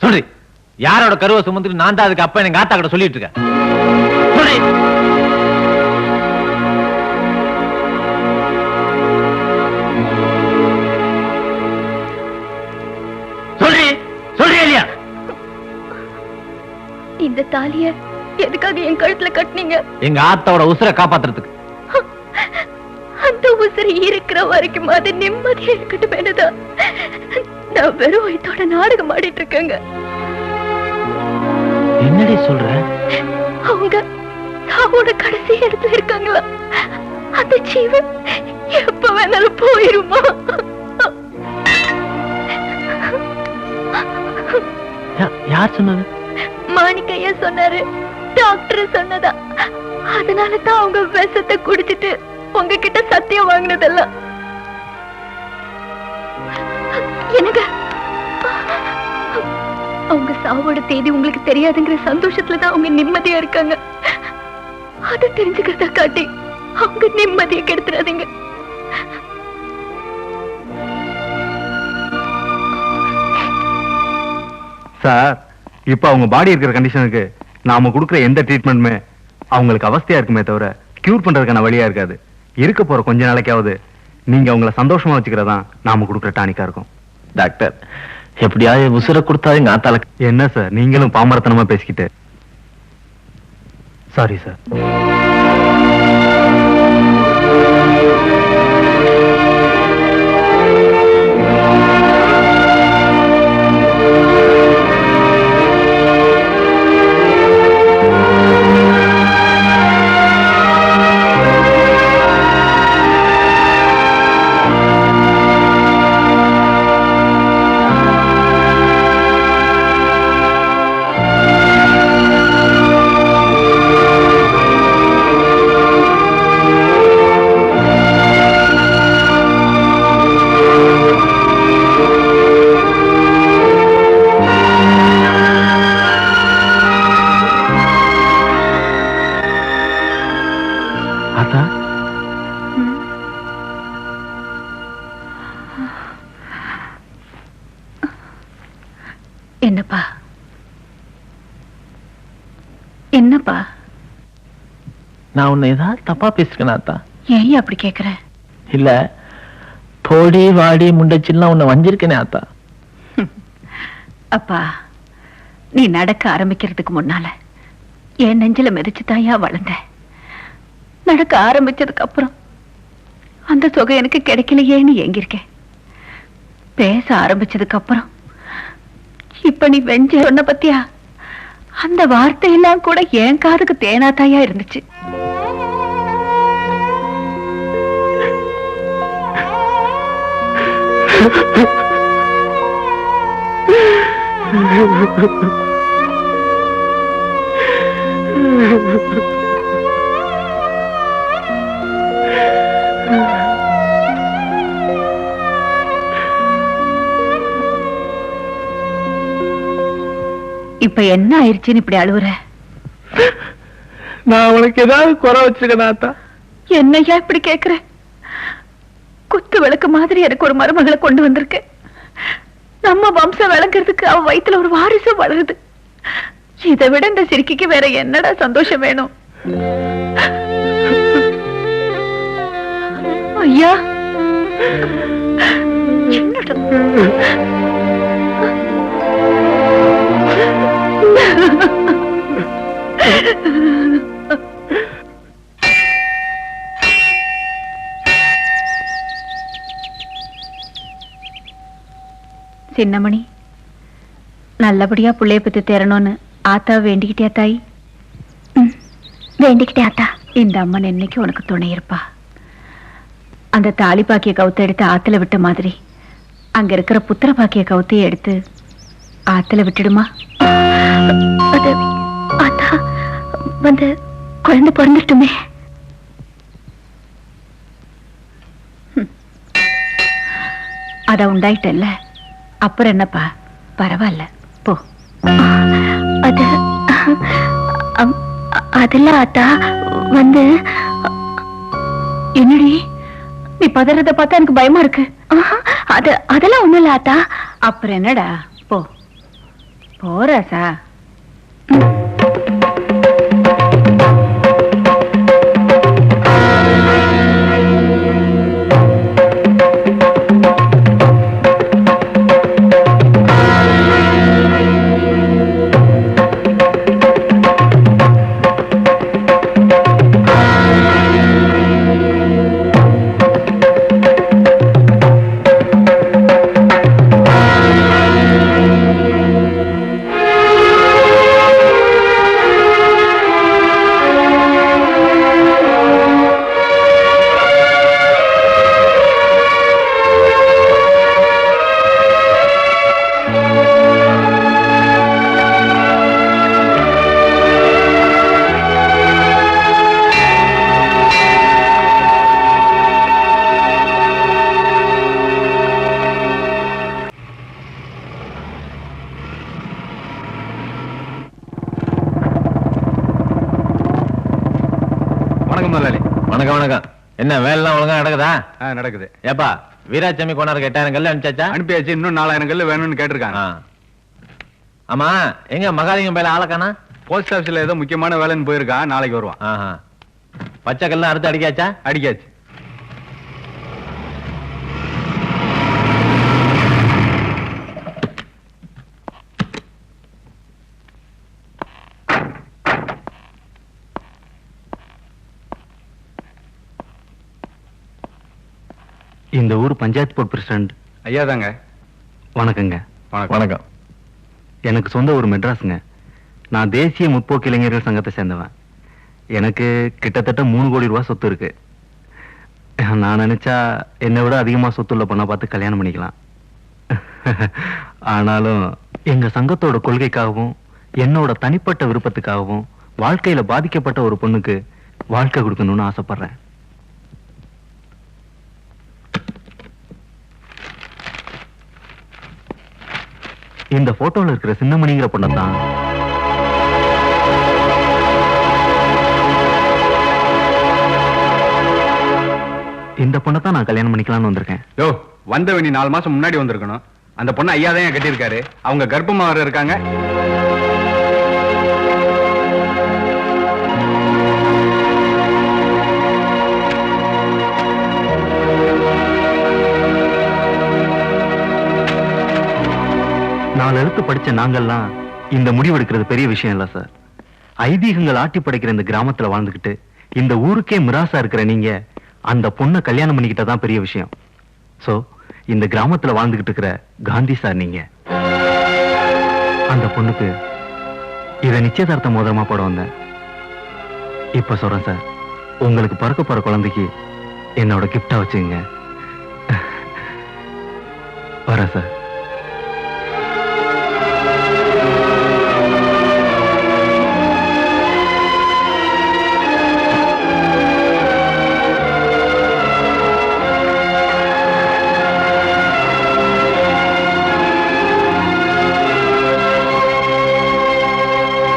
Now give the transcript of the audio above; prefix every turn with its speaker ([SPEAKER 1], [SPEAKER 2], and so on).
[SPEAKER 1] சொல்லு, யாரோட கருவை சுமந்துட்டு நான் தான் அதுக்கு அப்ப எங்க ஆத்தா கிட்ட சொல்லிட்டு இருக்கேன். சொல்லு சொல்லு இல்லையா?
[SPEAKER 2] இந்த தாலிய எதுக்காக என் கழுத்துல கட்டினீங்க?
[SPEAKER 1] எங்க ஆத்தாவோட உசுரை காப்பாத்துறதுக்கு.
[SPEAKER 2] அந்த உசுரை இருக்கிற வரைக்கும் அது நிம்மதியா இருக்கட்டும் என்னதான். நான் வெறும் வயித்தோட நாடகம் ஆடிட்டு இருக்கேங்க.
[SPEAKER 1] என்னடி சொல்ற?
[SPEAKER 2] அவங்க சாவோட கடைசி இடத்துல இருக்காங்களா? அந்த ஜீவன் எப்ப வேணாலும் போயிருமா?
[SPEAKER 1] யார் சொன்னது?
[SPEAKER 2] மாணிக்கையா சொன்னாரு. டாக்டர் சொன்னதா. அதனாலதான் அவங்க விஷத்தை குடிச்சிட்டு உங்ககிட்ட சத்தியம் வாங்கினதெல்லாம். என்னங்க, அவங்க சாவோட தேதி உங்களுக்கு தெரியாதுங்கிற சந்தோஷத்துலதான் அவங்க நிம்மதியா இருக்காங்க. அதை தெரிஞ்சுக்கிறத காட்டி அவங்க நிம்மதியை கெடுத்துறாதீங்க.
[SPEAKER 3] சார், இப்ப அவங்க பாடி இருக்கிற கண்டிஷனுக்கு நாம கொடுக்குற எந்த ட்ரீட்மெண்ட்டுமே அவங்களுக்கு அவஸ்தையா இருக்குமே தவிர கியூர் பண்றதுக்கான வழியா இருக்காது. இருக்க போற கொஞ்ச நாளைக்காவது நீங்க அவங்கள சந்தோஷமா வச்சுக்கிறதா நாம கொடுக்குற டானிக்கா இருக்கும்.
[SPEAKER 1] டாக்டர், எப்படியாவது உசுரை கொடுத்தா எங்க ஆத்தால.
[SPEAKER 3] என்ன சார், நீங்களும் பாமரத்தனமா பேசிக்கிட்டு. Sorry sir.
[SPEAKER 2] என்னப்பா என்னப்பா?
[SPEAKER 1] நான் உன்னை ஏதாவது தப்பா பேசிருக்கேன் ஆத்தா?
[SPEAKER 2] ஏன் அப்படி கேக்குற?
[SPEAKER 1] இல்ல, போடி வாடி முண்டச்சில்லாம் உன்னை வஞ்சிருக்கேனே ஆத்தா.
[SPEAKER 2] அப்பா, நீ நடக்க ஆரம்பிக்கிறதுக்கு முன்னால என் நெஞ்சில மிதிச்சு தாயா வளர்ந்த. நடக்க ஆரம்பிச்சதுக்கு அப்புறம் அந்த தொகை எனக்கு கிடைக்கலையேன்னு ஏங்கிருக்கேன். பேச ஆரம்பிச்சதுக்கு அப்புறம் இப்ப நீ வெஞ்ச சொன்ன பத்தியா, அந்த வார்த்தையெல்லாம் கூட என் காதுக்கு தேனாத்தாயா இருந்துச்சு. இப்ப என்ன ஆயிடுச்சுன்னு இப்படி அழுவுற?
[SPEAKER 1] நான் உனக்கு ஏதாவது குறை வச்சிருக்கேன் ஆத்தா?
[SPEAKER 2] என்னையா இப்படி கேக்குற? குத்து விளக்கு மாதிரி எனக்கு ஒரு மருமகளை கொண்டு வந்திருக்கு. நம்ம வம்சம் விளங்குறதுக்கு அவ வயித்துல ஒரு வாரிசு வளருது. இதை விட இந்த சிரிக்கைக்கு வேற என்னடா சந்தோஷம் வேணும்? ஐயா, என்னடா சின்னமணி, நல்லபடியா புள்ளைய பத்தி தேரணும்னு ஆத்தா வேண்டிக்கிட்டே தாய்? வேண்டிக்கிட்டே ஆத்தா. இந்த அம்மன் என்னைக்கு உனக்கு துணை இருப்பா. அந்த தாலி பாக்கிய கவுத்த எடுத்து ஆத்துல விட்ட மாதிரி அங்க இருக்கிற புத்திர பாக்கிய கவுத்தையை எடுத்து ஆத்துல விட்டுடுமா? அது ஆத்தா வந்து குழந்தை பிறந்துட்டுமே. அத உண்டாயிட்டல்ல, அப்புறம் என்னப்பா, பரவாயில்ல போ. அது அதெல்லாம் ஆத்தா வந்து. என்னடி நீ பதறத பார்த்தா எனக்கு பயமா இருக்கு. அதெல்லாம் ஒண்ணும் இல்ல ஆத்தா. அப்புறம் என்னடா, போ போ. போராசா.
[SPEAKER 3] வணக்கம் முதலாளி.
[SPEAKER 1] வணக்கம் வணக்கம். என்ன வேலைலாம் ஒழுங்கா நடக்குதா?
[SPEAKER 3] நடக்குது.
[SPEAKER 1] ஏப்பா வீராசாமி கொண்டாருக்கு 8000 கல்லு அனுப்பிச்சாச்சா?
[SPEAKER 3] அனுப்பியாச்சு. இன்னும் 4000 கல்லு வேணும்னு கேட்டிருக்காங்க.
[SPEAKER 1] ஆமா, எங்க மகாலிங்கம் பையில ஆளக்கானா?
[SPEAKER 3] போஸ்ட் ஆபீஸ்ல ஏதோ முக்கியமான வேலைன்னு போயிருக்கான். நாளைக்கு வருவான்.
[SPEAKER 1] பச்சை கல்லாம் அறுத்து அடிக்காச்சா?
[SPEAKER 3] அடிக்காச்சு. இந்த ஊர் பஞ்சாயத்து போர்ட் பிரசிடண்ட் ஐயா தாங்க. வணக்கங்க.
[SPEAKER 1] வணக்கம்.
[SPEAKER 3] எனக்கு சொந்த ஊர் மெட்ராஸுங்க. நான் தேசிய முற்போக்கு இளைஞர்கள் சங்கத்தை சேர்ந்தவன். எனக்கு கிட்டத்தட்ட 3 கோடி ரூபாய் சொத்து இருக்கு. நான் நினைச்சா என்னை விட அதிகமா சொத்துள்ள பொண்ணை பார்த்து கல்யாணம் பண்ணிக்கலாம். ஆனாலும் எங்க சங்கத்தோட கொள்கைக்காகவும் என்னோட தனிப்பட்ட விருப்பத்துக்காகவும் வாழ்க்கையில பாதிக்கப்பட்ட ஒரு பொண்ணுக்கு வாழ்க்கை கொடுக்கணும்னு ஆசைப்படுறேன். இந்த போட்டோல இருக்கிற சின்னமணிங்கிற பொண்ணை தான் இந்த பொண்ணை தான் நான் கல்யாணம் பண்ணிக்கலாம்னு வந்திருக்கேன். யோ, வந்தவனி 4 மாசம் முன்னாடி வந்திருக்கணும். அந்த பொண்ணை ஐயா தான் கட்டியிருக்காரு. அவங்க கர்ப்பமா வர இருக்காங்க. நாலு எழுத்து படிச்ச நாங்கெல்லாம் இந்த முடிவு எடுக்கிறது பெரிய விஷயம் இல்ல சார். ஐதீகங்கள் ஆட்டி படைக்கிற இந்த கிராமத்துல வாழ்ந்துகிட்டு இந்த ஊருக்கே மிராசா இருக்கிற நீங்க அந்த பொண்ணை கல்யாணம் பண்ணிக்கிட்டதான் பெரிய விஷயம். சோ இந்த கிராமத்துல வாழ்ந்துகிட்டு இருக்கிற காந்தி சார் நீங்க. அந்த பொண்ணுக்கு இத நிச்சயதார்த்த மோதிரமா போட வந்தேன். இப்ப சொல்றேன் சார், உங்களுக்கு பிறக்க போற குழந்தைக்கு என்னோட கிஃப்டா வச்சுங்க. வரேன் சார்.